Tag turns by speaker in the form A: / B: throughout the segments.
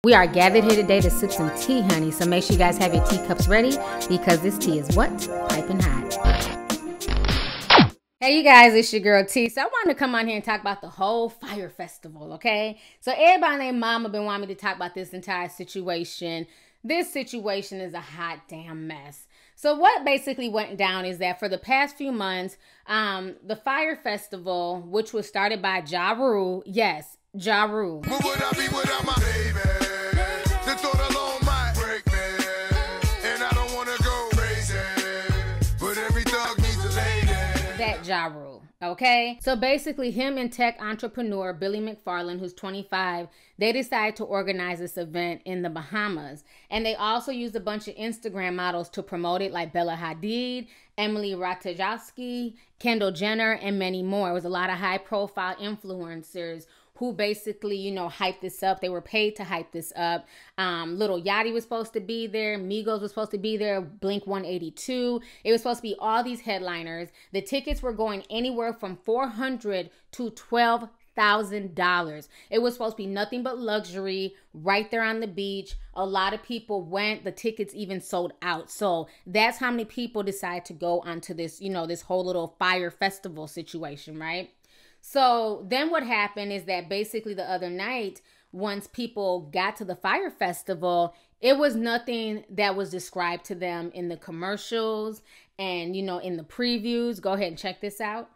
A: We are gathered here today to sip some tea, honey, so make sure you guys have your teacups ready because this tea is what? Piping hot. Hey you guys, it's your girl T. So I wanted to come on here and talk about the whole Fyre festival, okay? So everybody and their mama been wanting me to talk about this entire situation. This situation is a hot damn mess. So what basically went down is that for the past few months, the Fyre festival, which was started by Ja Rule, yes, Ja Rule. What would I be without my baby? The thought alone might break me, and I don't want to go crazy, but every thug needs a lady. That Ja Rule, okay? So basically him and tech entrepreneur Billy McFarland, who's 25, they decided to organize this event in the Bahamas. And they also used a bunch of Instagram models to promote it, like Bella Hadid, Emily Ratajkowski, Kendall Jenner, and many more. It was a lot of high-profile influencers who basically, you know, hyped this up. They were paid to hype this up. Lil Yachty was supposed to be there. Migos was supposed to be there. Blink 182. It was supposed to be all these headliners. The tickets were going anywhere from $400 to $12,000. It was supposed to be nothing but luxury right there on the beach. A lot of people went. The tickets even sold out. So that's how many people decided to go onto this, you know, this whole little Fyre festival situation, right? So then what happened is that basically the other night, once people got to the Fyre festival, it was nothing that was described to them in the commercials and, you know, in the previews. Go ahead and check this out.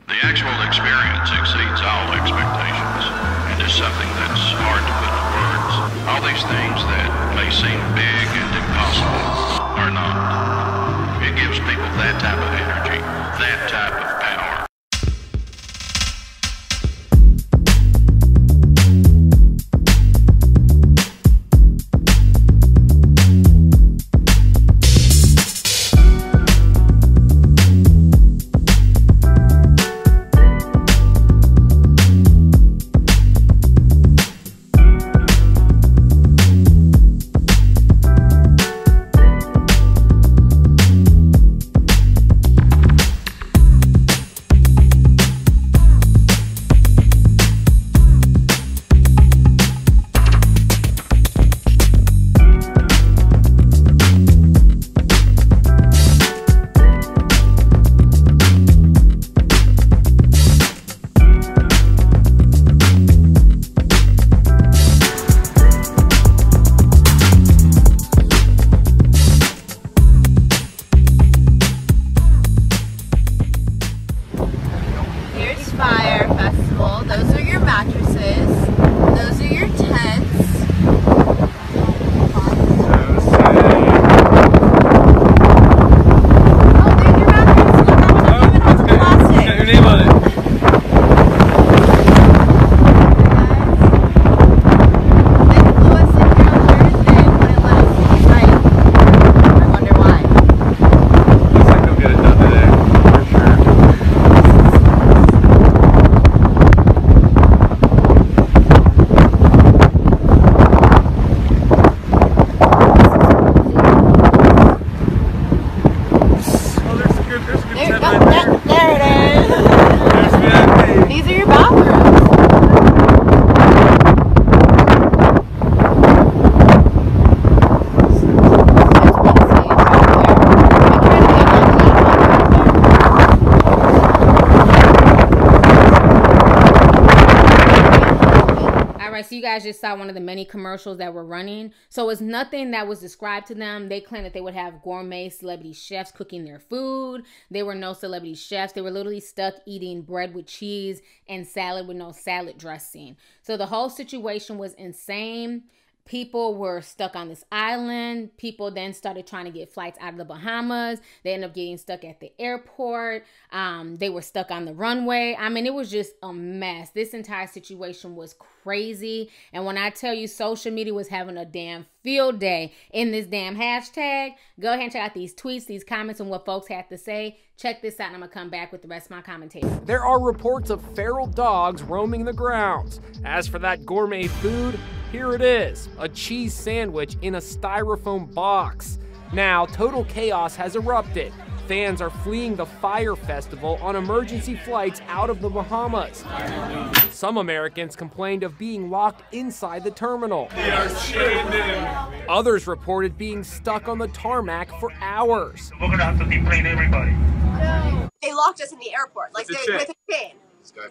B: The actual experience exceeds all expectations, and is something that's hard to put into words. All these things that may seem big and impossible are not. It gives people that type of energy, that type of power.
C: Fyre festival. Those are your mattresses. Those are your tents. Oh, there's your mattress. Look how much I'm giving out the plastic.
D: Got your name on it.
C: They flew us in here on Thursday and wouldn't let us see the night. I wonder why.
D: Looks like they'll get it done today, for sure.
C: There it is. These are your bathrooms.
A: Alright, so you guys just saw one of the many commercials that were running. So it's nothing that was described to them. They claimed that they would have gourmet celebrity chefs cooking their food. There were no celebrity chefs. They were literally stuck eating bread with cheese and salad with no salad dressing. So the whole situation was insane. People were stuck on this island. People then started trying to get flights out of the Bahamas. They ended up getting stuck at the airport. They were stuck on the runway. I mean, it was just a mess. This entire situation was crazy. And when I tell you social media was having a damn field day in this damn hashtag, go ahead and check out these tweets, these comments, and what folks had to say. Check this out, and I'm going to come back with the rest of my commentation.
E: There are reports of feral dogs roaming the grounds. As for that gourmet food, here it is, a cheese sandwich in a styrofoam box. Now, total chaos has erupted. fans are fleeing the Fyre Festival on emergency flights out of the Bahamas. Some Americans complained of being locked inside the terminal.
D: They are chained in.
E: Others reported being stuck on the tarmac for hours.
F: We're gonna have to deplane everybody.
C: They locked us in the airport, like
D: With a chain.
C: with a chain.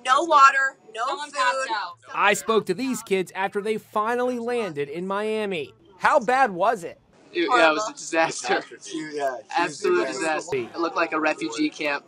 C: No water, no food.
E: I spoke to these kids after they finally landed in Miami. How bad was it?
G: Yeah, it was a disaster.
H: Yeah,
G: Absolute disaster. It looked like a refugee camp.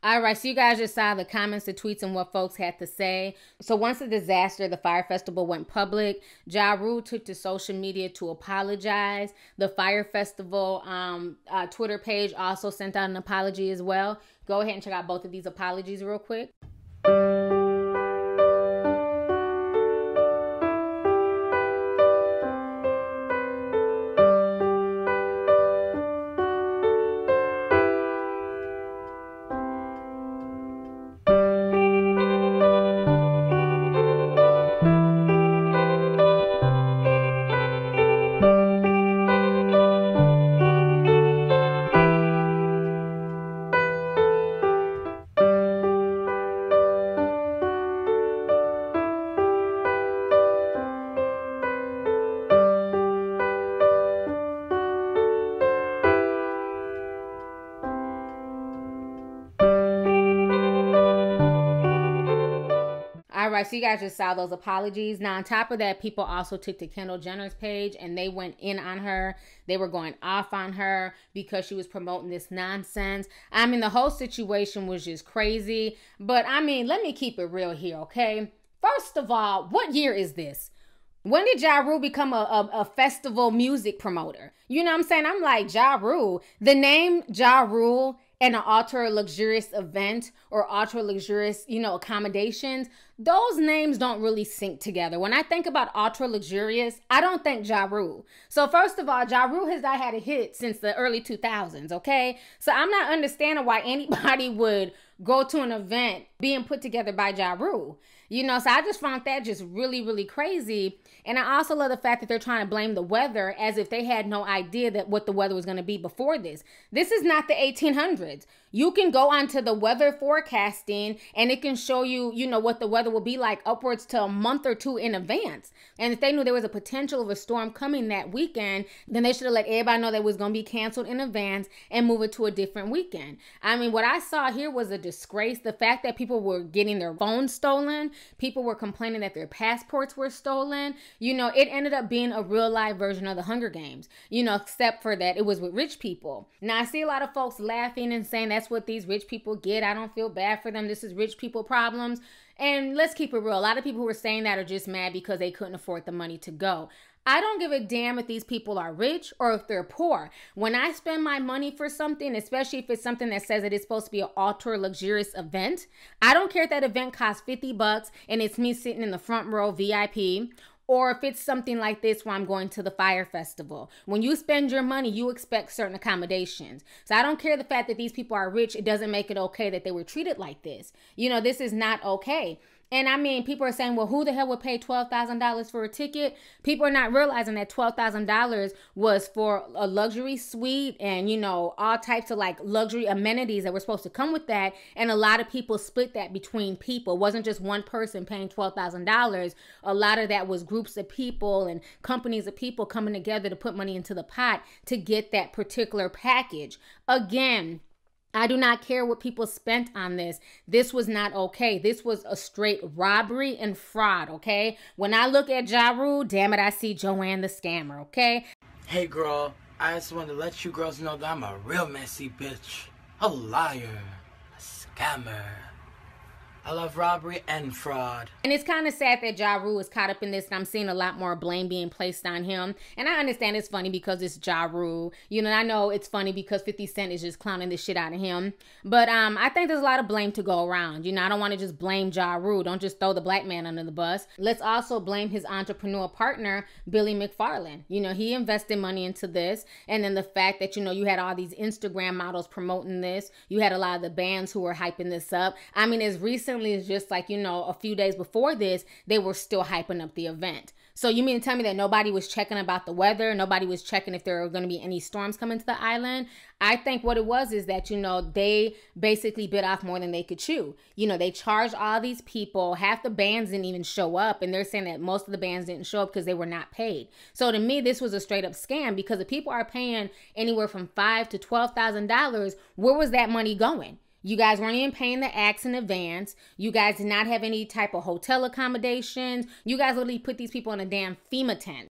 A: All right, so you guys just saw the comments, the tweets, and what folks had to say. So once the disaster, the Fyre Festival, went public, Ja Rule took to social media to apologize. The Fyre Festival Twitter page also sent out an apology as well. Go ahead and check out both of these apologies real quick. All right, so you guys just saw those apologies. Now, on top of that, people also took to Kendall Jenner's page and they went in on her. They were going off on her because she was promoting this nonsense. I mean, the whole situation was just crazy. But, I mean, let me keep it real here, okay? First of all, what year is this? When did Ja Rule become a festival music promoter? You know what I'm saying? I'm like, Ja Rule. The name Ja Rule and an ultra luxurious event or ultra luxurious, accommodations, those names don't really sync together. When I think about ultra luxurious, I don't think Ja Rule. So first of all, Ja Rule has not had a hit since the early 2000s, okay? So I'm not understanding why anybody would go to an event being put together by Ja Rule. So I just found that just really, really crazy. And I also love the fact that they're trying to blame the weather as if they had no idea that what the weather was going to be before this. This is not the 1800s. You can go onto the weather forecasting and it can show you, what the weather will be like upwards to a month or two in advance. And if they knew there was a potential of a storm coming that weekend, then they should have let everybody know that it was going to be canceled in advance and move it to a different weekend. I mean, what I saw here was a disgrace. The fact that people were getting their phones stolen, people were complaining that their passports were stolen. It ended up being a real live version of the Hunger Games, except for that it was with rich people. Now, I see a lot of folks laughing and saying that's what these rich people get. I don't feel bad for them. This is rich people problems. And let's keep it real. A lot of people who are saying that are just mad because they couldn't afford the money to go. I don't give a damn if these people are rich or if they're poor. When I spend my money for something, especially if it's something that says that it's supposed to be an ultra luxurious event, I don't care if that event costs $50 and it's me sitting in the front row VIP, or if it's something like this where I'm going to the Fyre Festival. When you spend your money, you expect certain accommodations. So I don't care the fact that these people are rich. It doesn't make it okay that they were treated like this. This is not okay. And I mean, people are saying, well, who the hell would pay $12,000 for a ticket? People are not realizing that $12,000 was for a luxury suite and, all types of like luxury amenities that were supposed to come with that. And a lot of people split that between people. It wasn't just one person paying $12,000. A lot of that was groups of people and companies of people coming together to put money into the pot to get that particular package. Again, I do not care what people spent on this. This was not okay. This was a straight robbery and fraud, okay? When I look at Ja Rule, damn it, I see Joanne the scammer, okay?
F: Hey, girl, I just wanted to let you girls know that I'm a real messy bitch. A liar. A scammer. I love robbery and fraud.
A: And it's kind of sad that Ja Rule is caught up in this, and I'm seeing a lot more blame being placed on him. And I understand it's funny because it's Ja Rule. And I know it's funny because 50 Cent is just clowning the shit out of him. But I think there's a lot of blame to go around. I don't want to just blame Ja Rule. Don't just throw the black man under the bus. Let's also blame his entrepreneur partner, Billy McFarland. He invested money into this. And then the fact that, you had all these Instagram models promoting this. You had a lot of the bands who were hyping this up. I mean, as recently as just like, a few days before this, they were still hyping up the event. So you mean to tell me that nobody was checking about the weather? Nobody was checking if there were going to be any storms coming to the island? I think what it was is that, they basically bit off more than they could chew. They charged all these people. Half the bands didn't even show up. And they're saying that most of the bands didn't show up because they were not paid. So to me, this was a straight up scam because if people are paying anywhere from $5,000 to $12,000, where was that money going? You guys weren't even paying the acts in advance. You guys did not have any type of hotel accommodations. You guys literally put these people in a damn FEMA tent.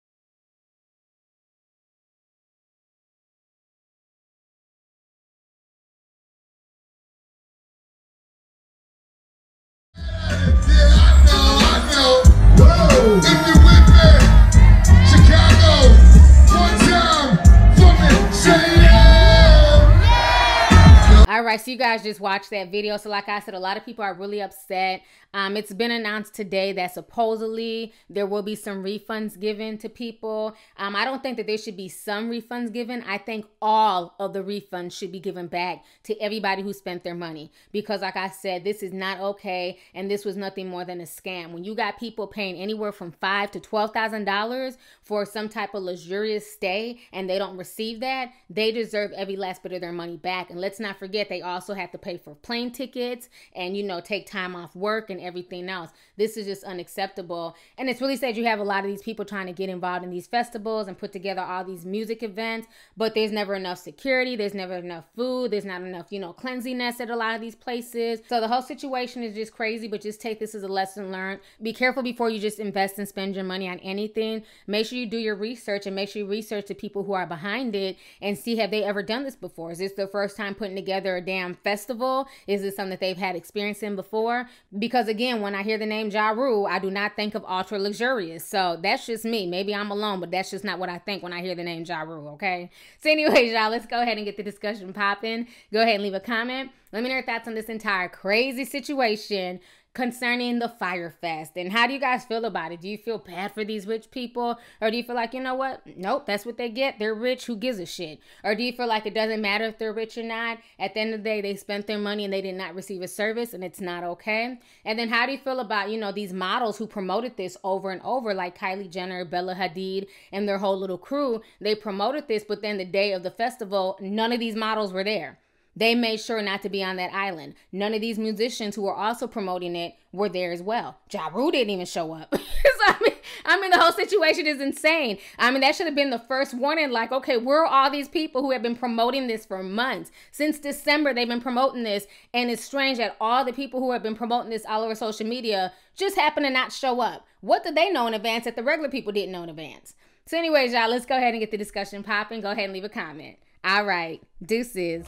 A: All right, so you guys just watched that video. So like I said, a lot of people are really upset. It's been announced today that supposedly there will be some refunds given to people. I don't think that there should be some refunds given. I think all of the refunds should be given back to everybody who spent their money. Because like I said, this is not okay. And this was nothing more than a scam. When you got people paying anywhere from $5,000 to $12,000 for some type of luxurious stay and they don't receive that, they deserve every last bit of their money back. And let's not forget, they also have to pay for plane tickets and, take time off work and everything else. This is just unacceptable. And it's really sad you have a lot of these people trying to get involved in these festivals and put together all these music events, but there's never enough security. There's never enough food. There's not enough, cleanliness at a lot of these places. So the whole situation is just crazy, but just take this as a lesson learned. Be careful before you just invest and spend your money on anything. Make sure you do your research and make sure you research the people who are behind it and see, have they ever done this before? Is this their first time putting together a damn festival? Is this something that they've had experience in before? Because again, when I hear the name Ja Rule, I do not think of ultra luxurious. So that's just me. Maybe I'm alone, but that's just not what I think when I hear the name Ja Rule, okay? So anyways, y'all, let's go ahead and get the discussion popping. Go ahead and leave a comment. Let me know your thoughts on this entire crazy situation concerning the Fyre Fest. And how do you guys feel about it? Do you feel bad for these rich people? Or do you feel like, you know what? Nope, that's what they get. They're rich. Who gives a shit? Or do you feel like it doesn't matter if they're rich or not? At the end of the day, they spent their money and they did not receive a service and it's not okay? And then how do you feel about, you know, these models who promoted this over and over, like Kylie Jenner, Bella Hadid, and their whole little crew? They promoted this, but then the day of the festival, none of these models were there. They made sure not to be on that island. None of these musicians who were also promoting it were there as well. Ja Rule didn't even show up. So, I mean, the whole situation is insane. I mean, that should have been the first warning. Like, okay, where are all these people who have been promoting this for months? Since December, they've been promoting this. And it's strange that all the people who have been promoting this all over social media just happen to not show up. What did they know in advance that the regular people didn't know in advance? So anyways, y'all, let's go ahead and get the discussion popping. Go ahead and leave a comment. All right. Deuces.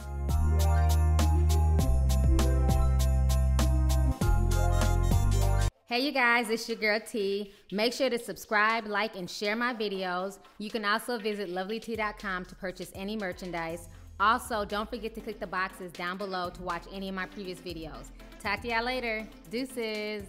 A: Hey you guys, it's your girl T. Make sure to subscribe, like, and share my videos. You can also visit Lovelyti.com to purchase any merchandise. Also, don't forget to click the boxes down below to watch any of my previous videos. Talk to y'all later. Deuces.